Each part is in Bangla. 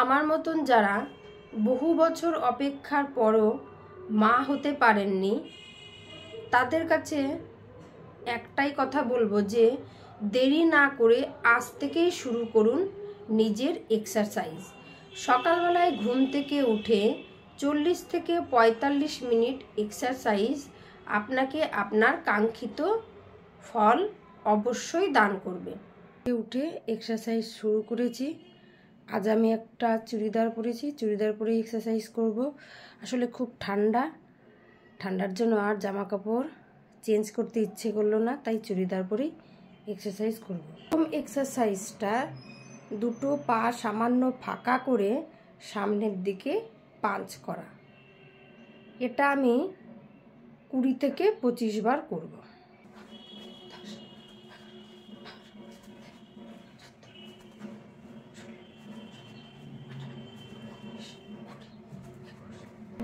আমার মতন যারা বহু বছর অপেক্ষার পরও মা হতে পারেননি তাদের কাছে একটাই কথা বলবো যে দেরি না করে আজ থেকেই শুরু করুন নিজের এক্সারসাইজ। সকালবেলায় ঘুম থেকে উঠে 40 থেকে 45 মিনিট এক্সারসাইজ আপনাকে আপনার কাঙ্ক্ষিত ফল অবশ্যই দান করবে। উঠে এক্সারসাইজ শুরু করেছি। আজ আমি একটা চুড়িদার পরেছি, চুড়িদার পরে এক্সারসাইজ করব। আসলে খুব ঠান্ডার জন্য আর জামা কাপড় চেঞ্জ করতে ইচ্ছে করলো না, তাই চুড়িদার পরেই এক্সারসাইজ করব। প্রথম এক্সারসাইজটা দুটো পা সামান্য ফাঁকা করে সামনের দিকে পাঞ্চ করা। এটা আমি 20 থেকে 25 বার করব।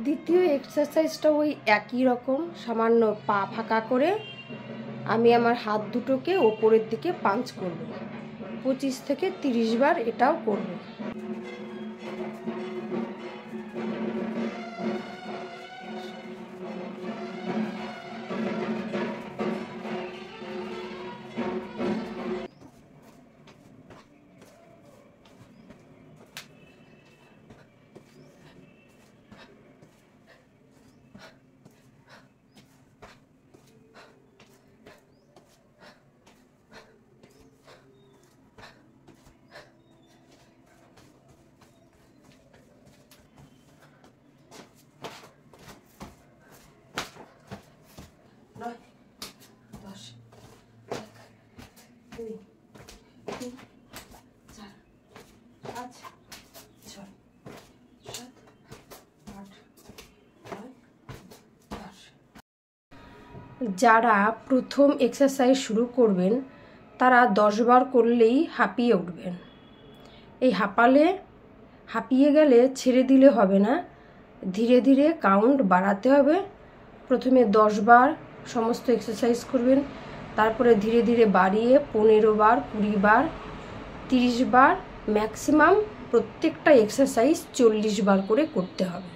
দ্বিতীয় এক্সারসাইজটা ওই একই রকম, সামান্য পা ফাঁকা করে আমি আমার হাত দুটোকে ওপরের দিকে পাঞ্চ করব। 25 থেকে 30 বার এটাও করব। যারা প্রথম এক্সারসাইজ শুরু করবেন তারা 10 বার করলেই হাঁপিয়ে উঠবেন। এই হাঁপিয়ে গেলে ছেড়ে দিলে হবে না, ধীরে ধীরে কাউন্ট বাড়াতে হবে। প্রথমে 10 বার সমস্ত এক্সারসাইজ করবেন, তারপরে ধীরে ধীরে বাড়িয়ে 15 বার, 20 বার, 30 বার, ম্যাক্সিমাম প্রত্যেকটা এক্সারসাইজ 40 বার করে করতে হবে।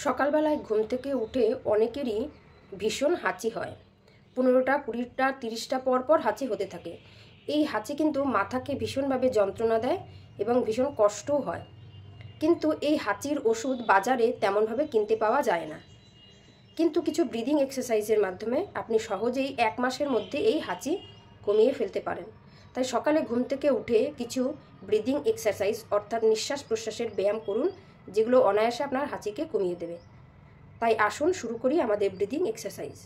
সকালবেলায় ঘুম থেকে উঠে অনেকেরই ভীষণ হাঁচি হয়। 15টা 20টা 30টা পর পর হাঁচি হতে থাকে। এই হাঁচি কিন্তু মাথাকে ভীষণভাবে যন্ত্রণা দেয় এবং ভীষণ কষ্টও হয়। কিন্তু এই হাঁচির ওষুধ বাজারে তেমনভাবে কিনতে পাওয়া যায় না। কিন্তু কিছু ব্রিদিং এক্সারসাইজের মাধ্যমে আপনি সহজেই 1 মাসের মধ্যে এই হাঁচি কমিয়ে ফেলতে পারেন। তাই সকালে ঘুম থেকে উঠে কিছু ব্রিদিং এক্সারসাইজ অর্থাৎ নিঃশ্বাস প্রশ্বাসের ব্যায়াম করুন, যেগুলো অনায়াসে আপনার হাঁচিকে কমিয়ে দেবে। তাই আসুন শুরু করি আমাদের ব্রিদিং এক্সারসাইজ।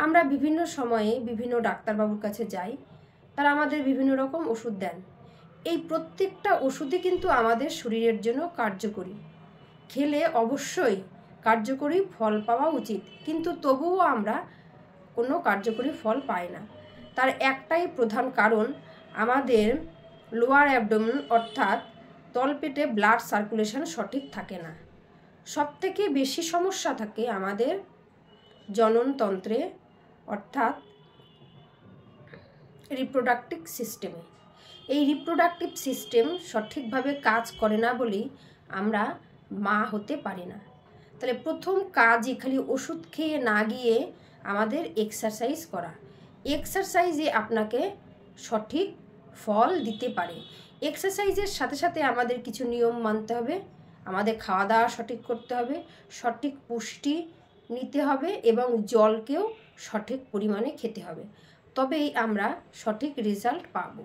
আমরা বিভিন্ন সময়ে বিভিন্ন ডাক্তারবাবুর কাছে যাই, তারা আমাদের বিভিন্ন রকম ওষুধ দেন। এই প্রত্যেকটা ওষুধই কিন্তু আমাদের শরীরের জন্য কার্যকরী, খেলে অবশ্যই কার্যকরী ফল পাওয়া উচিত, কিন্তু তবুও আমরা কোনো কার্যকরী ফল পাই না। তার একটাই প্রধান কারণ, আমাদের লোয়ার অ্যাবডোমেন অর্থাৎ তলপেটে ব্লাড সার্কুলেশন সঠিক থাকে না। সবথেকে বেশি সমস্যা থাকে আমাদের জননতন্ত্রে অর্থাৎ রিপ্রোডাক্টিভ সিস্টেমে। এই রিপ্রোডাক্টিভ সিস্টেম সঠিকভাবে কাজ করে না বলেই আমরা মা হতে পারি না। তাহলে প্রথম কাজই খালি ওষুধ খেয়ে না গিয়ে আমাদের এক্সারসাইজ করা। এক্সারসাইজে আপনাকে সঠিক ফল দিতে পারে। এক্সারসাইজের সাথে সাথে আমাদের কিছু নিয়ম মানতে হবে, আমাদের খাওয়া দাওয়া সঠিক করতে হবে, সঠিক পুষ্টি নিতে হবে এবং জলকেও সঠিক পরিমাণে খেতে হবে, তবেই আমরা সঠিক রেজাল্ট পাবো।